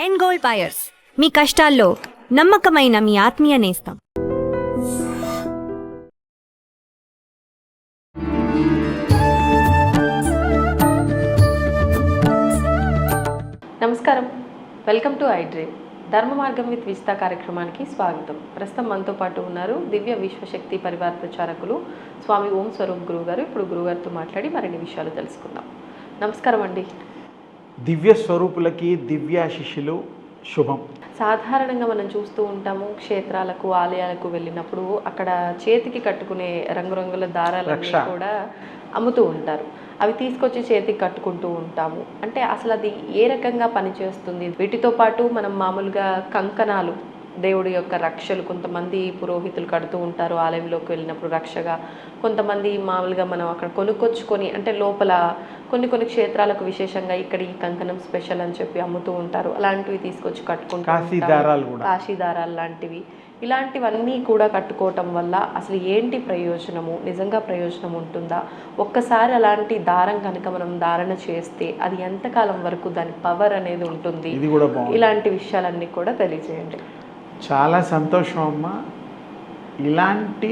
ఎన్ gold buyers మీ కష్టాల్లో నమ్మకమైన మీ ఆత్మీయ నేస్తం. నమస్కారం, వెల్కమ్ టు ఐ డ్రీమ్. ధర్మ మార్గం విత్ విజిత కార్యక్రమానికి స్వాగతం. ప్రస్తుతం మనతో పాటు ఉన్నారు దివ్య విశ్వశక్తి పరివార ప్రచారకులు స్వామి ఓం స్వరూప్ గురువు గారు. ఇప్పుడు గురుగారితో మాట్లాడి మరిన్ని విషయాలు తెలుసుకుందాం. నమస్కారం అండి. దివ్య స్వరూపులకి దివ్యాశిష్యులు శుభం. సాధారణంగా మనం చూస్తూ ఉంటాము, క్షేత్రాలకు ఆలయాలకు వెళ్ళినప్పుడు అక్కడ చేతికి కట్టుకునే రంగురంగుల దారాలన్నీ కూడా అమ్ముతూ ఉంటారు. అవి తీసుకొచ్చి చేతికి కట్టుకుంటూ ఉంటాము. అంటే అసలు అది ఏ రకంగా పనిచేస్తుంది? వీటితో పాటు మనం మామూలుగా కంకణాలు, దేవుడి యొక్క రక్షలు కొంతమంది పురోహితులు కడుతూ ఉంటారు ఆలయంలోకి వెళ్ళినప్పుడు రక్షగా. కొంతమంది మామూలుగా మనం అక్కడ కొనుక్కొచ్చుకొని, అంటే లోపల కొన్ని క్షేత్రాలకు విశేషంగా ఇక్కడ ఈ కంకణం స్పెషల్ అని చెప్పి అమ్ముతూ ఉంటారు. అలాంటివి తీసుకొచ్చి కట్టుకుంటారు, కాశీ దారాలు లాంటివి. ఇలాంటివన్నీ కూడా కట్టుకోవటం వల్ల అసలు ఏంటి ప్రయోజనము? నిజంగా ప్రయోజనం ఉంటుందా? ఒక్కసారి అలాంటి దారం కనుక మనం ధారణ చేస్తే అది ఎంతకాలం వరకు దాని పవర్ అనేది ఉంటుంది? ఇలాంటి విషయాలన్నీ కూడా తెలియజేయండి. చాలా సంతోషం అమ్మా. ఇలాంటి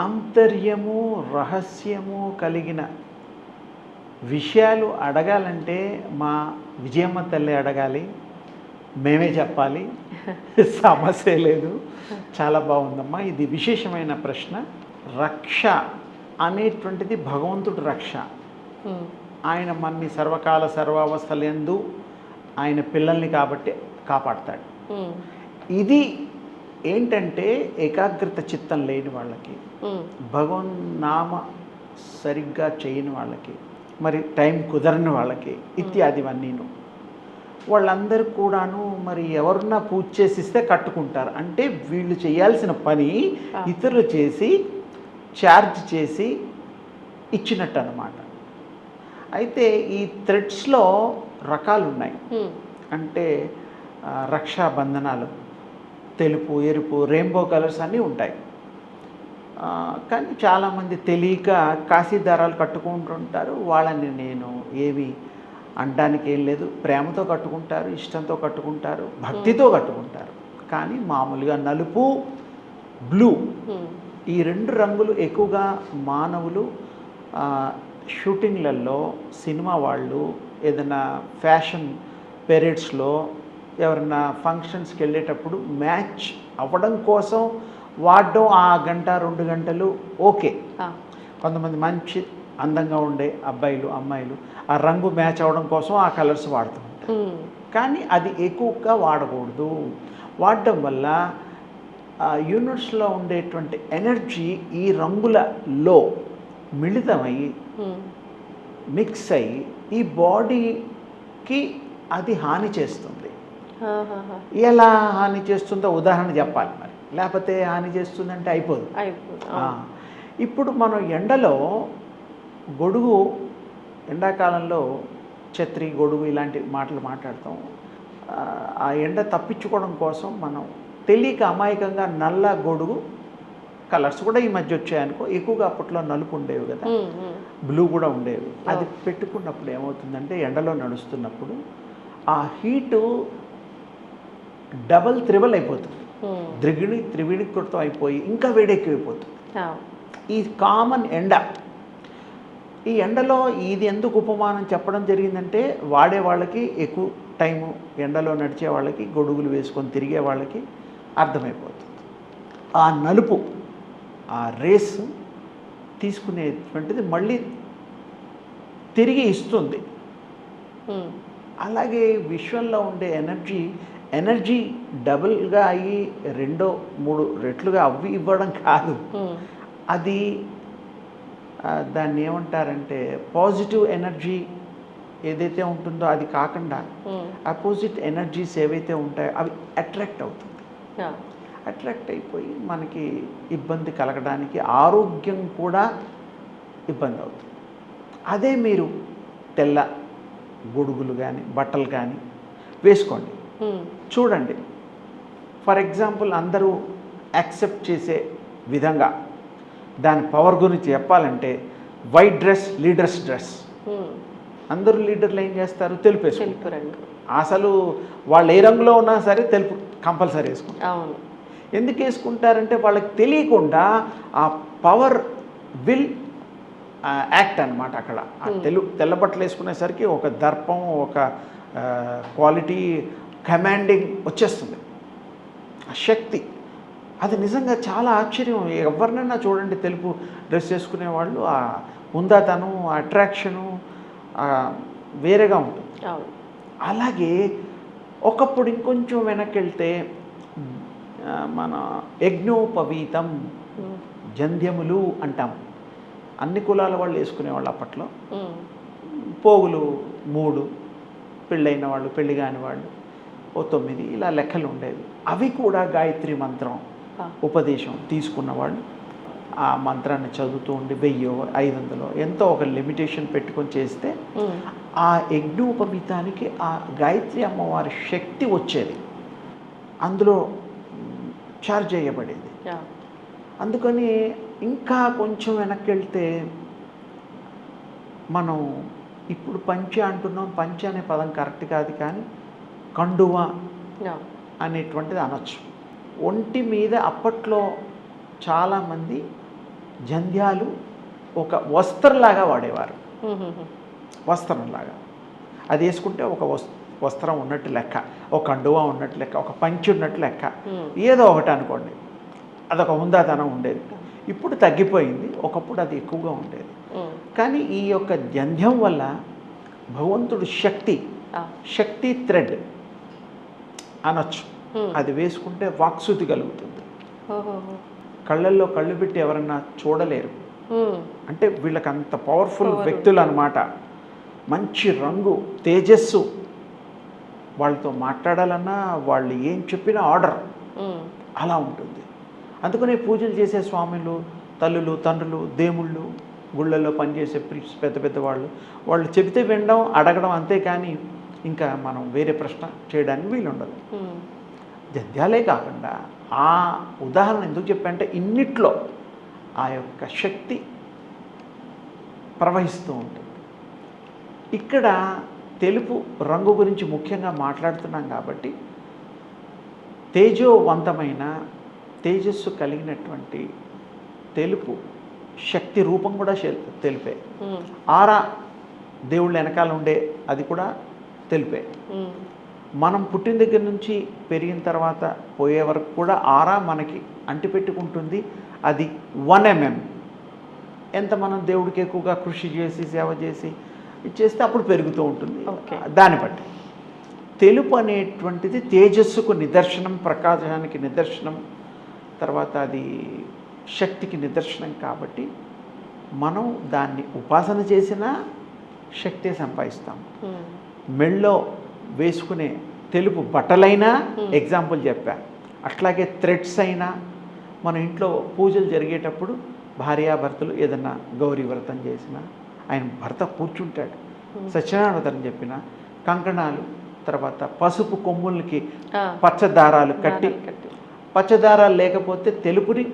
ఆంతర్యము రహస్యము కలిగిన విషయాలు అడగాలంటే మా విజయమ్మ తల్లి అడగాలి, మేమే చెప్పాలి. సమస్య లేదు. చాలా బాగుందమ్మా. ఇది విశేషమైన ప్రశ్న. రక్ష అనేటువంటిది భగవంతుడు రక్ష. ఆయన మన్ని సర్వకాల సర్వావస్థలందు ఆయన పిల్లల్ని కాబట్టి కాపాడతాడు. ఇది ఏంటంటే ఏకాగ్రత చిత్తం లేని వాళ్ళకి, భగవన్ నామ సరిగ్గా చేయని వాళ్ళకి, మరి టైం కుదరని వాళ్ళకి ఇత్యాదివన్నీను, వాళ్ళందరూ కూడాను మరి ఎవరన్నా పూజ చేసిస్తే కట్టుకుంటారు. అంటే వీళ్ళు చేయాల్సిన పని ఇతరులు చేసి ఛార్జ్ చేసి ఇచ్చినట్టు అన్నమాట. అయితే ఈ థ్రెడ్స్లో రకాలు ఉన్నాయి. అంటే రక్షాబంధనాలు తెలుపు, ఎరుపు, రెయిన్బో కలర్స్ అన్నీ ఉంటాయి. కానీ చాలామంది తెలియక కాశీ దారాలు కట్టుకుంటుంటారు. వాళ్ళని నేను ఏమి అనడానికి ఏం లేదు. ప్రేమతో కట్టుకుంటారు, ఇష్టంతో కట్టుకుంటారు, భక్తితో కట్టుకుంటారు. కానీ మామూలుగా నలుపు, బ్లూ ఈ రెండు రంగులు ఎక్కువగా మానవులు షూటింగ్లలో, సినిమా వాళ్ళు ఏదైనా ఫ్యాషన్ పెరేడ్స్లో, ఎవరైనా ఫంక్షన్స్కి వెళ్ళేటప్పుడు మ్యాచ్ అవ్వడం కోసం వాడడం. ఆ గంట 2 గంటలు ఓకే. కొంతమంది మంచి అందంగా ఉండే అబ్బాయిలు అమ్మాయిలు ఆ రంగు మ్యాచ్ అవ్వడం కోసం ఆ కలర్స్ వాడుతూ ఉంటారు. కానీ అది ఎక్కువగా వాడకూడదు. వాడడం వల్ల యూనిట్స్లో ఉండేటువంటి ఎనర్జీ ఈ రంగులలో మిళితమై మిక్స్ అయ్యి ఈ బాడీకి అది హాని చేస్తుంది. ఎలా హాని చేస్తుందో ఉదాహరణ చెప్పాలి మరి, లేకపోతే హాని చేస్తుందంటే అయిపోదు. ఇప్పుడు మనం ఎండలో గొడుగు, ఎండాకాలంలో ఛత్రి, గొడుగు ఇలాంటి మాటలు మాట్లాడతాం. ఆ ఎండ తప్పించుకోవడం కోసం మనం తెలియక అమాయకంగా నల్ల గొడుగు కలర్స్ కూడా ఈ మధ్య వచ్చాయనుకో. ఎక్కువగా అప్పట్లో నలుపు ఉండేవి కదా, బ్లూ కూడా ఉండేవి. అది పెట్టుకున్నప్పుడు ఏమవుతుందంటే ఎండలో నడుస్తున్నప్పుడు ఆ హీటు డబల్ త్రిబల్ అయిపోతుంది. ద్విగుణి త్రిగుణి కృతం అయిపోయి ఇంకా వేడెక్కిపోతుంది. ఈ కామన్ ఎండ, ఈ ఎండలో ఇది ఎందుకు ఉపమానం చెప్పడం జరిగిందంటే వాడే వాళ్ళకి, ఎక్కువ టైము ఎండలో నడిచే వాళ్ళకి, గొడుగులు వేసుకొని తిరిగే వాళ్ళకి అర్థమైపోతుంది. ఆ నలుపు, ఆ రేస్ తీసుకునేటువంటిది మళ్ళీ తిరిగి ఇస్తుంది. అలాగే విశ్వంలో ఉండే ఎనర్జీ డబుల్గా అయ్యి 2-3 రెట్లుగా అవి ఇవ్వడం కాదు. అది దాన్ని ఏమంటారంటే పాజిటివ్ ఎనర్జీ ఏదైతే ఉంటుందో అది కాకుండా అపోజిట్ ఎనర్జీస్ ఏవైతే ఉంటాయో అవి అట్రాక్ట్ అవుతుంది. అట్రాక్ట్ అయిపోయి మనకి ఇబ్బంది కలగడానికి, ఆరోగ్యం కూడా ఇబ్బంది అవుతుంది. అదే మీరు తెల్ల గొడుగులు కానీ బట్టలు కానీ వేసుకోండి, చూడండి. ఫర్ ఎగ్జాంపుల్ అందరూ యాక్సెప్ట్ చేసే విధంగా దాని పవర్ గురించి చెప్పాలంటే వైట్ డ్రెస్ లీడర్స్ డ్రెస్. అందరూ లీడర్లు ఏం చేస్తారు? తెలుపు వేసుకుంటారు. తెలుపు రంగు. అసలు వాళ్ళు ఏ రంగులో ఉన్నా సరే తెలుపు కంపల్సరీ వేసుకుంటారు. అవును. ఎందుకు వేసుకుంటారంటే వాళ్ళకి తెలియకుండా ఆ పవర్ విల్ యాక్ట్ అనమాట. అక్కడ ఆ తెల్ల బట్టలు వేసుకునేసరికి ఒక దర్పం, ఒక క్వాలిటీ, కమాండింగ్ వచ్చేస్తుంది, ఆ శక్తి. అది నిజంగా చాలా ఆశ్చర్యం. ఎవరినైనా చూడండి తెలుపు డ్రెస్ వేసుకునే వాళ్ళు, ఆ ఉందాతనం, ఆ అట్రాక్షను వేరేగా ఉంటుంది. అవును. అలాగే ఒకప్పుడు ఇంకొంచెం వెనక్కి వెళ్తే మన యజ్ఞోపవీతం, జంధ్యములు అంటాం, అన్ని కులాల వాళ్ళు వేసుకునేవాళ్ళు అప్పట్లో. పోగులు 3, పెళ్ళైన వాళ్ళు, పెళ్ళి కాని వాళ్ళు 9, ఇలా లెక్కలు ఉండేవి. అవి కూడా గాయత్రి మంత్రం ఉపదేశం తీసుకున్న వాళ్ళు ఆ మంత్రాన్ని చదువుతూ ఉండి 1000, 500 ఎంతో ఒక లిమిటేషన్ పెట్టుకొని చేస్తే ఆ యజ్ఞోపవీతానికి ఆ గాయత్రి అమ్మవారి శక్తి వచ్చేది, అందులో చార్జ్ చేయబడేది. అందుకని ఇంకా కొంచెం వెనక్కి వెళ్తే మనం ఇప్పుడు పంచ అంటున్నాం. పంచ అనే పదం కరెక్ట్ కాదు, కానీ కండువ అనేటువంటిది అనొచ్చు. ఒంటి మీద అప్పట్లో చాలామంది జంధ్యాలు ఒక వస్త్రంలాగా వాడేవారు. వస్త్రంలాగా అది వేసుకుంటే ఒక వస్త్రం ఉన్నట్టు లెక్క, ఒక కండువా ఉన్నట్టు లెక్క, ఒక పంచి ఉన్నట్టు లెక్క, ఏదో ఒకటి అనుకోండి. అదొక హుందాతనం ఉండేది. ఇప్పుడు తగ్గిపోయింది, ఒకప్పుడు అది ఎక్కువగా ఉండేది. కానీ ఈ యొక్క జంధ్యం వల్ల భగవంతుడు శక్తి థ్రెడ్ అనొచ్చు. అది వేసుకుంటే వాక్శుద్ధి కలుగుతుంది. కళ్ళల్లో కళ్ళు పెట్టి ఎవరన్నా చూడలేరు. అంటే వీళ్ళకి అంత పవర్ఫుల్ వ్యక్తులు అన్నమాట. మంచి రంగు, తేజస్సు, వాళ్ళతో మాట్లాడాలన్నా వాళ్ళు ఏం చెప్పినా ఆర్డర్ అలా ఉంటుంది. అందుకనే పూజలు చేసే స్వాములు, తల్లులు, తండ్రులు, దేవుళ్ళు, గుళ్ళల్లో పనిచేసే ప్రీస్ట్, పెద్ద పెద్ద వాళ్ళు చెబితే వినడం, అడగడం, అంతే. కానీ ఇంకా మనం వేరే ప్రశ్న చేయడానికి వీలుండదు. జంధ్యాలే కాకుండా ఆ ఉదాహరణ ఎందుకు చెప్పంటే ఇన్నిట్లో ఆ యొక్క శక్తి ప్రవహిస్తూ ఉంటుంది. ఇక్కడ తెలుపు రంగు గురించి ముఖ్యంగా మాట్లాడుతున్నాం కాబట్టి తేజోవంతమైన, తేజస్సు కలిగినటువంటి తెలుపు శక్తి రూపం కూడా తెలిపే. ఆరా దేవుళ్ళ వెనకాల ఉండే అది కూడా తెలిపే. మనం పుట్టిన దగ్గర నుంచి పెరిగిన తర్వాత పోయే వరకు కూడా ఆరా మనకి అంటిపెట్టుకుంటుంది. అది 1 mm. ఎంత మనం దేవుడికి ఎక్కువగా కృషి చేసి, సేవ చేసి ఇచ్చేస్తే అప్పుడు పెరుగుతూ ఉంటుంది. దాన్ని బట్టి తెలుపు అనేటువంటిది తేజస్సుకు నిదర్శనం, ప్రకాశానికి నిదర్శనం, తర్వాత అది శక్తికి నిదర్శనం. కాబట్టి మనం దాన్ని ఉపాసన చేసినా శక్తే సంపాదిస్తాం. మెళ్ళో వేసుకునే తెలుపు బట్టలైనా ఎగ్జాంపుల్ చెప్పా. అట్లాగే థ్రెడ్స్ అయినా మన ఇంట్లో పూజలు జరిగేటప్పుడు భార్యాభర్తలు ఏదన్నా గౌరీ వ్రతం చేసినా ఆయన భర్త కూర్చుంటాడు. సత్యనారాయణ వ్రతం చెప్పిన కంకణాలు, తర్వాత పసుపు కొమ్ములకి పచ్చదారాలు కట్టి, పచ్చదారాలు లేకపోతే తెలుపుని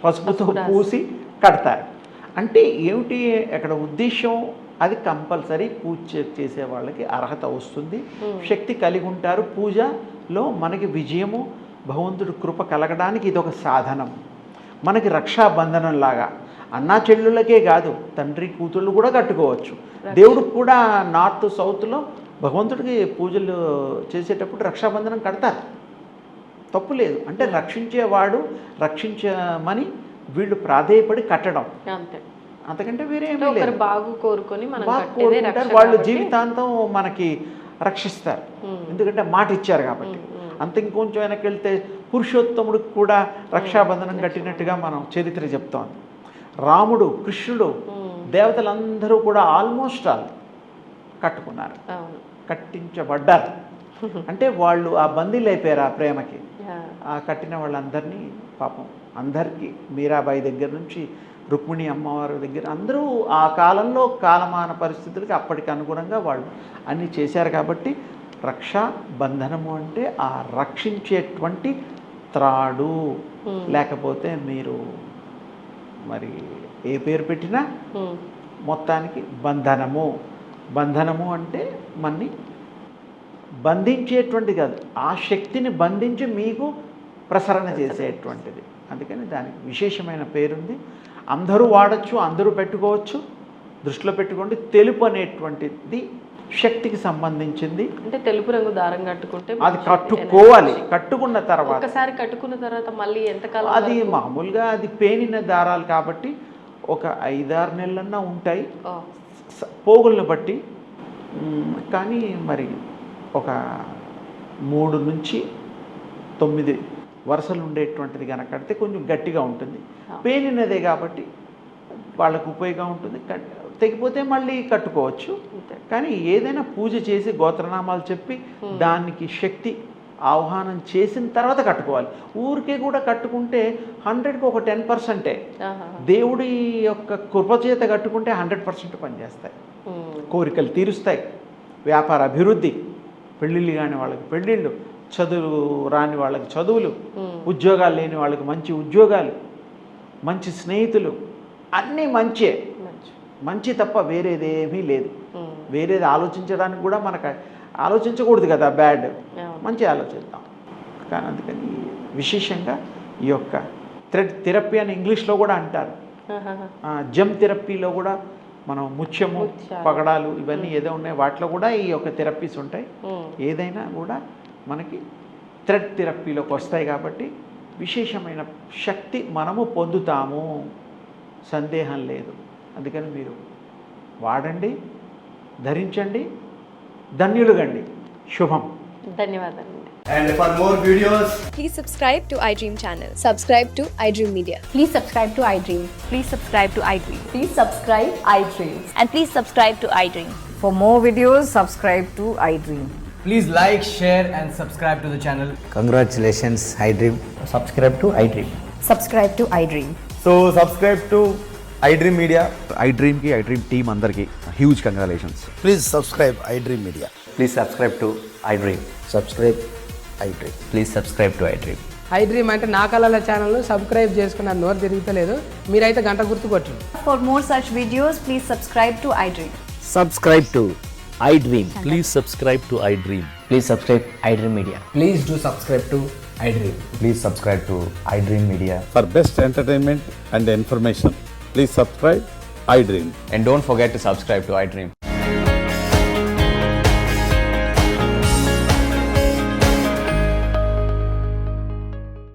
పసుపుతో పూసి కడతారు. అంటే ఏమిటి అక్కడ ఉద్దేశం? అది కంపల్సరీ పూజ చేసే వాళ్ళకి అర్హత వస్తుంది, శక్తి కలిగి ఉంటారు. పూజలో మనకి విజయము, భగవంతుడి కృప కలగడానికి ఇదొక సాధనం. మనకి రక్షాబంధనం లాగా అన్నా చెల్లులకే కాదు, తండ్రి కూతుళ్ళు కూడా కట్టుకోవచ్చు. దేవుడికి కూడా నార్త్ సౌత్లో భగవంతుడికి పూజలు చేసేటప్పుడు రక్షాబంధనం కడతారు, తప్పు లేదు. అంటే రక్షించేవాడు రక్షించమని వీళ్ళు ప్రాధేయపడి కట్టడం, అంతకంటే వేరే ఏమీ లేదు. బాగు కోరుకొని వాళ్ళు జీవితాంతం మనకి రక్షిస్తారు, ఎందుకంటే మాట ఇచ్చారు కాబట్టి. అంత ఇంకొంచెం వెనక్కి వెళ్తే పురుషోత్తముడికి కూడా రక్షాబంధనం కట్టినట్టుగా మనం చరిత్ర చెప్తోంది. రాముడు, కృష్ణుడు, దేవతలందరూ కూడా ఆల్మోస్ట్ ఆల్ కట్టుకున్నారు, కట్టించబడ్డారు. అంటే వాళ్ళు ఆ బందీలు అయిపోయారు ఆ ప్రేమకి. ఆ కట్టిన వాళ్ళందరినీ పాపం అందరికీ, మీరాబాయి దగ్గర నుంచి రుక్మిణి అమ్మవారి దగ్గర అందరూ ఆ కాలంలో కాలమాన పరిస్థితులకి అప్పటికి అనుగుణంగా వాళ్ళు అన్నీ చేశారు. కాబట్టి రక్షా బంధనము అంటే ఆ రక్షించేటువంటి త్రాడు, లేకపోతే మీరు మరి ఏ పేరు పెట్టినా మొత్తానికి బంధనము. బంధనము అంటే మనని బంధించేటువంటిది కాదు, ఆ శక్తిని బంధించి మీకు ప్రసరణ చేసేటువంటిది. అందుకని దానికి విశేషమైన పేరుంది. అందరూ వాడచ్చు, అందరూ పెట్టుకోవచ్చు. దృష్టిలో పెట్టుకోండి, తెలుపు అనేటువంటిది శక్తికి సంబంధించింది. అంటే తెలుపు రంగు దారం కట్టుకుంటే అది కట్టుకోవాలి. కట్టుకున్న తర్వాత ఒకసారి కట్టుకున్న తర్వాత మళ్ళీ ఎంతకాలం అది మామూలుగా అది పేనిన దారాలు కాబట్టి ఒక 5-6 నెలలన్నా ఉంటాయి పోగులను బట్టి. కానీ మరి ఒక 3 నుంచి 9 వరుసలు ఉండేటువంటిది కనుక కడితే కొంచెం గట్టిగా ఉంటుంది. పేనినదే కాబట్టి వాళ్ళకు ఉపయోగం ఉంటుంది. తెగిపోతే మళ్ళీ కట్టుకోవచ్చు. కానీ ఏదైనా పూజ చేసి గోత్రనామాలు చెప్పి దానికి శక్తి ఆహ్వానం చేసిన తర్వాత కట్టుకోవాలి. ఊరికే కూడా కట్టుకుంటే 100కి ఒక 10%. దేవుడి యొక్క కృపచేత కట్టుకుంటే 100% పనిచేస్తాయి. కోరికలు తీరుస్తాయి, వ్యాపార అభివృద్ధి, పెళ్ళిళ్ళు కాని వాళ్ళకి పెళ్ళిళ్ళు, చదువు రాని వాళ్ళకి చదువులు, ఉద్యోగాలు లేని వాళ్ళకి మంచి ఉద్యోగాలు, మంచి స్నేహితులు, అన్నీ మంచే. మంచి తప్ప వేరేదేమీ లేదు. వేరేది ఆలోచించడానికి కూడా మనకు ఆలోచించకూడదు కదా, బ్యాడ్. మంచి ఆలోచిద్దాం. కానీ అందుకని విశేషంగా ఈ యొక్క థ్రెడ్ థెరపీ అని ఇంగ్లీష్లో కూడా అంటారు. జమ్ థెరపీలో కూడా మనం ముత్యము, పగడాలు ఇవన్నీ ఏదో ఉన్నాయి, వాటిలో కూడా ఈ యొక్క థెరపీస్ ఉంటాయి. ఏదైనా కూడా మనకి థ్రెడ్ థెరపీలోకి వస్తాయి కాబట్టి విశేషమైన శక్తి మనము పొందుతాము, సందేహం లేదు. అందుకని మీరు వాడండి, ధరించండి, ధన్యులుగండి. శుభం. ధన్యవాదాలు. And for more videos, Please subscribe to iDream channel. Subscribe to iDream Media. Please subscribe to iDream. Please subscribe to iDream. Please subscribe iDream. And please subscribe to iDream. For more videos, subscribe to iDream. please like, share and subscribe to the channel. Congratulations, iDream. Subscribe to iDream. Subscribe to iDream. So subscribe to iDream Media. iDream ki iDream team andarki huge congratulations. Please subscribe iDream Media. Please subscribe to iDream. Subscribe iDream. Please subscribe to iDream. iDream అంటే నా కళల ఛానల్ను subscribe చేసుకున్న నోరు తిరుగుతలేదు, మీరైతే గంట గుర్తు కొట్టండి. For more such videos, please subscribe to iDream. Subscribe to iDream. Please subscribe to iDream. Please subscribe iDream Media. Please do subscribe to iDream. Please subscribe to iDream Media. For best entertainment and information, please subscribe iDream. And don't forget to subscribe to iDream.